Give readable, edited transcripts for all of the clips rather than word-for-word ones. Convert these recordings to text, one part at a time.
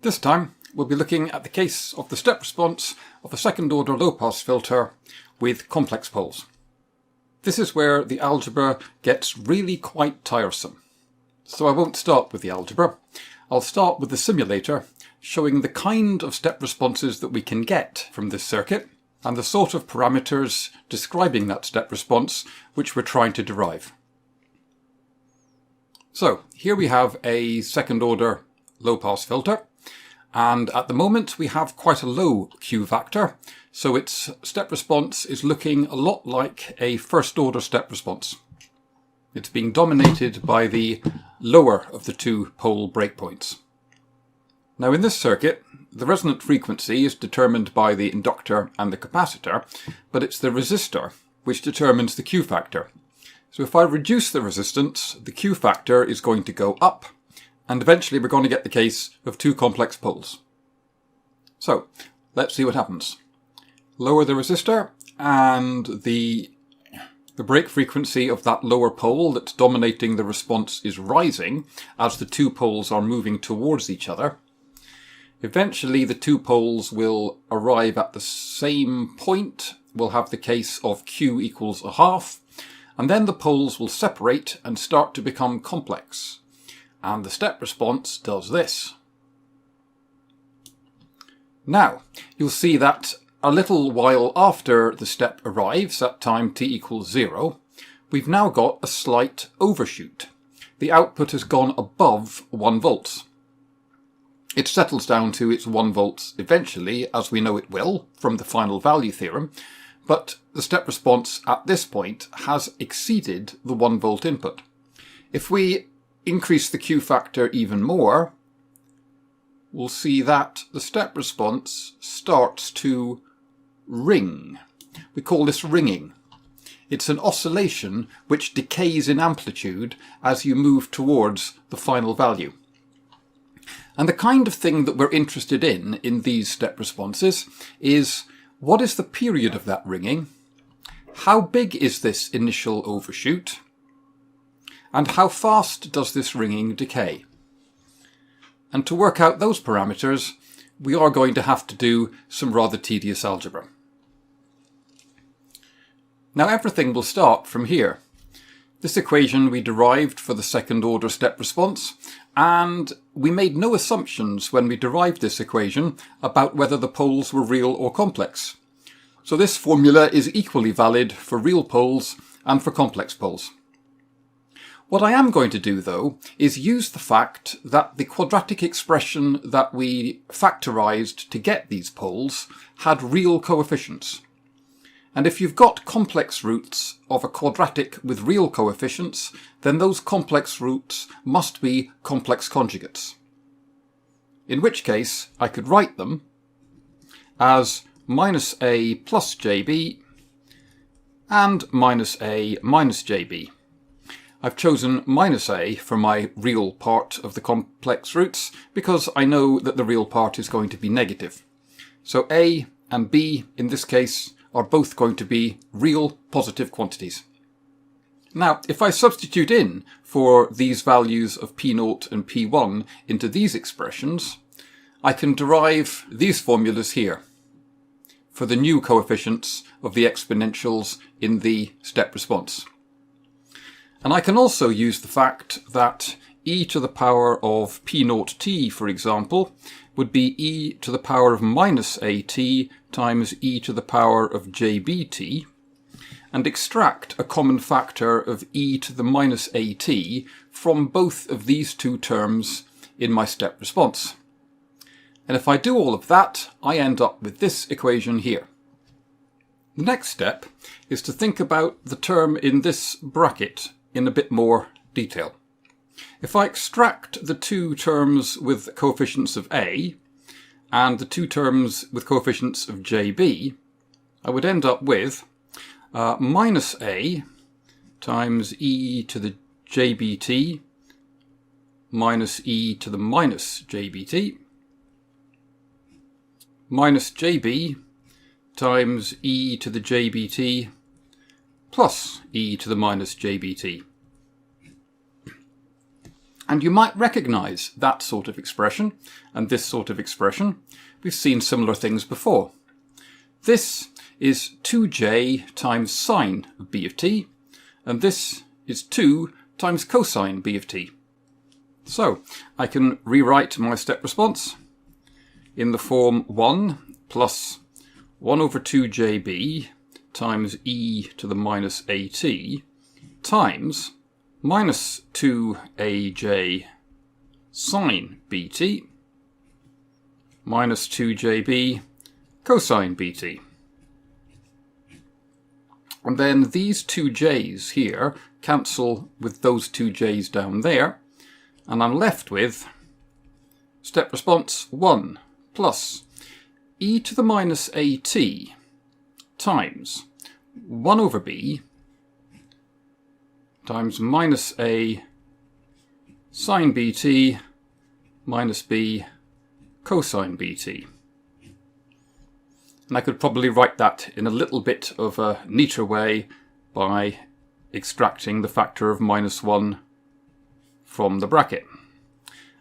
This time we'll be looking at the case of the step response of a second order low pass filter with complex poles. This is where the algebra gets really quite tiresome. So I won't start with the algebra. I'll start with the simulator showing the kind of step responses that we can get from this circuit and the sort of parameters describing that step response which we're trying to derive. So here we have a second order low pass filter, and at the moment we have quite a low Q factor, so its step response is looking a lot like a first order step response. It's being dominated by the lower of the two pole breakpoints. Now in this circuit, the resonant frequency is determined by the inductor and the capacitor, but it's the resistor which determines the Q factor. So if I reduce the resistance, the Q factor is going to go up, and eventually we're going to get the case of two complex poles. So let's see what happens. Lower the resistor, and the break frequency of that lower pole that's dominating the response is rising as the two poles are moving towards each other. Eventually the two poles will arrive at the same point. We'll have the case of Q equals a half, and then the poles will separate and start to become complex. And the step response does this. Now, you'll see that a little while after the step arrives at time t equals 0, we've now got a slight overshoot. The output has gone above 1 volt. It settles down to its 1 volts eventually, as we know it will from the final value theorem, but the step response at this point has exceeded the 1 volt input. If we increase the Q factor even more, we'll see that the step response starts to ring. We call this ringing. It's an oscillation which decays in amplitude as you move towards the final value. And the kind of thing that we're interested in these step responses is, what is the period of that ringing? How big is this initial overshoot? And how fast does this ringing decay? And to work out those parameters, we are going to have to do some rather tedious algebra. Now everything will start from here. This equation we derived for the second order step response, and we made no assumptions when we derived this equation about whether the poles were real or complex. So this formula is equally valid for real poles and for complex poles. What I am going to do, though, is use the fact that the quadratic expression that we factorized to get these poles had real coefficients. And if you've got complex roots of a quadratic with real coefficients, then those complex roots must be complex conjugates. In which case, I could write them as minus a plus jb and minus a minus jb. I've chosen minus a for my real part of the complex roots because I know that the real part is going to be negative. So a and b in this case are both going to be real positive quantities. Now, if I substitute in for these values of P0 and P1 into these expressions, I can derive these formulas here for the new coefficients of the exponentials in the step response. And I can also use the fact that e to the power of P0t, for example, would be e to the power of minus at times e to the power of jbt, and extract a common factor of e to the minus at from both of these two terms in my step response. And if I do all of that, I end up with this equation here. The next step is to think about the term in this bracket in a bit more detail. If I extract the two terms with coefficients of a and the two terms with coefficients of jb, I would end up with minus a times e to the jbt minus e to the minus jbt minus jb times e to the jbt plus e to the minus jbt. And you might recognise that sort of expression and this sort of expression. We've seen similar things before. This is 2j times sine of b of t, and this is 2 times cosine b of t. So I can rewrite my step response in the form 1 plus 1 over 2jb times e to the minus at times minus 2aj sine bt minus 2jb cosine bt. And then these two j's here cancel with those two j's down there, and I'm left with step response 1 plus e to the minus at times 1 over b times minus a sine bt minus b cosine bt. And I could probably write that in a little bit of a neater way by extracting the factor of minus 1 from the bracket,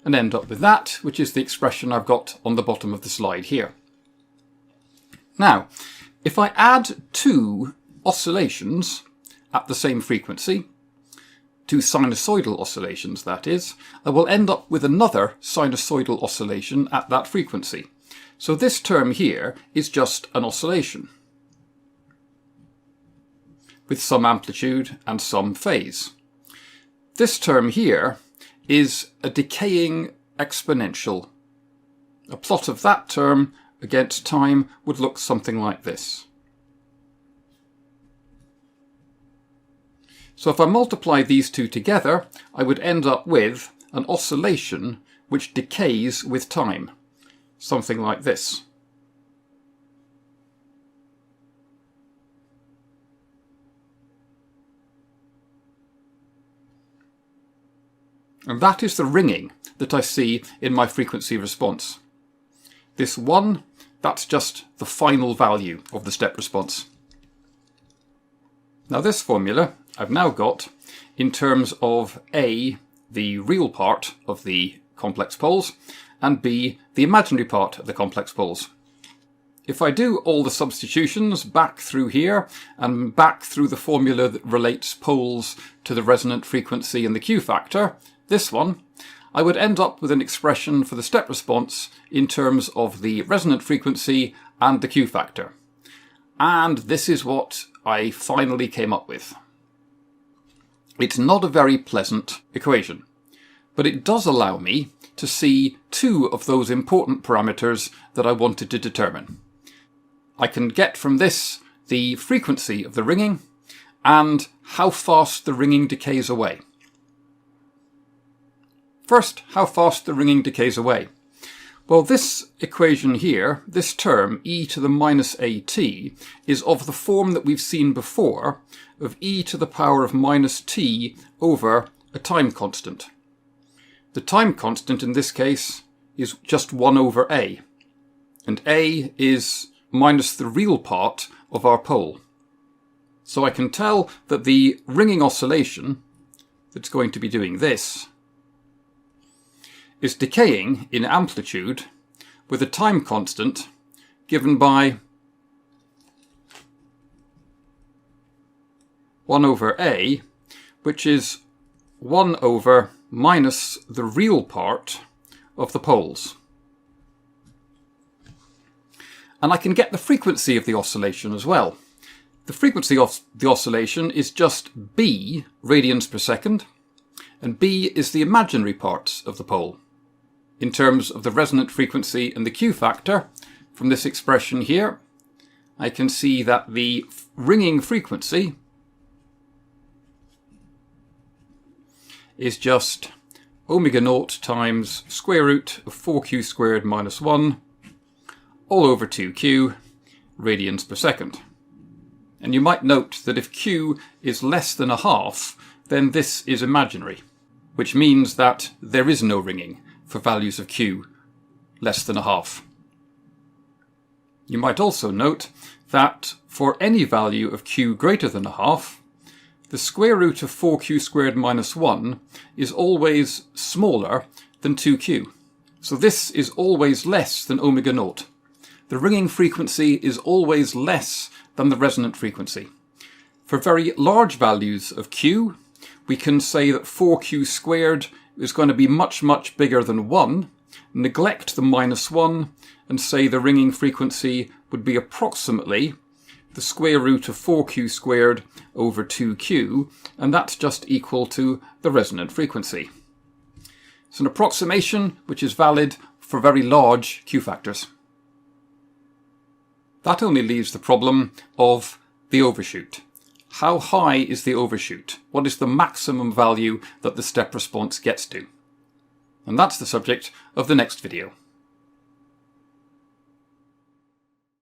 and end up with that, which is the expression I've got on the bottom of the slide here. Now, if I add two oscillations at the same frequency, two sinusoidal oscillations that is, I will end up with another sinusoidal oscillation at that frequency. So this term here is just an oscillation with some amplitude and some phase. This term here is a decaying exponential. A plot of that term against time would look something like this. So if I multiply these two together, I would end up with an oscillation which decays with time, something like this. And that is the ringing that I see in my frequency response. This 1, that's just the final value of the step response. Now this formula I've now got in terms of A, the real part of the complex poles, and B, the imaginary part of the complex poles. If I do all the substitutions back through here and back through the formula that relates poles to the resonant frequency and the Q factor, this one, I would end up with an expression for the step response in terms of the resonant frequency and the Q factor. And this is what I finally came up with. It's not a very pleasant equation, but it does allow me to see two of those important parameters that I wanted to determine. I can get from this the frequency of the ringing and how fast the ringing decays away. First, how fast the ringing decays away. Well, this equation here, this term, e to the minus at, is of the form that we've seen before, of e to the power of minus t over a time constant. The time constant in this case is just 1 over a, and a is minus the real part of our pole. So I can tell that the ringing oscillation that's going to be doing this is decaying in amplitude with a time constant given by 1 over a, which is 1 over minus the real part of the poles. And I can get the frequency of the oscillation as well. The frequency of the oscillation is just b radians per second, and b is the imaginary parts of the pole. In terms of the resonant frequency and the Q factor, from this expression here, I can see that the ringing frequency is just omega naught times square root of 4q squared minus 1 all over 2q radians per second. And you might note that if q is less than a half, then this is imaginary, which means that there is no ringing for values of q less than a half. You might also note that for any value of q greater than a half, the square root of 4q squared minus 1 is always smaller than 2q. So this is always less than omega naught. The ringing frequency is always less than the resonant frequency. For very large values of q, we can say that 4q squared is going to be much, much bigger than 1, neglect the minus 1, and say the ringing frequency would be approximately the square root of 4q squared over 2q, and that's just equal to the resonant frequency. It's an approximation which is valid for very large q factors. That only leaves the problem of the overshoot. How high is the overshoot? What is the maximum value that the step response gets to? And that's the subject of the next video.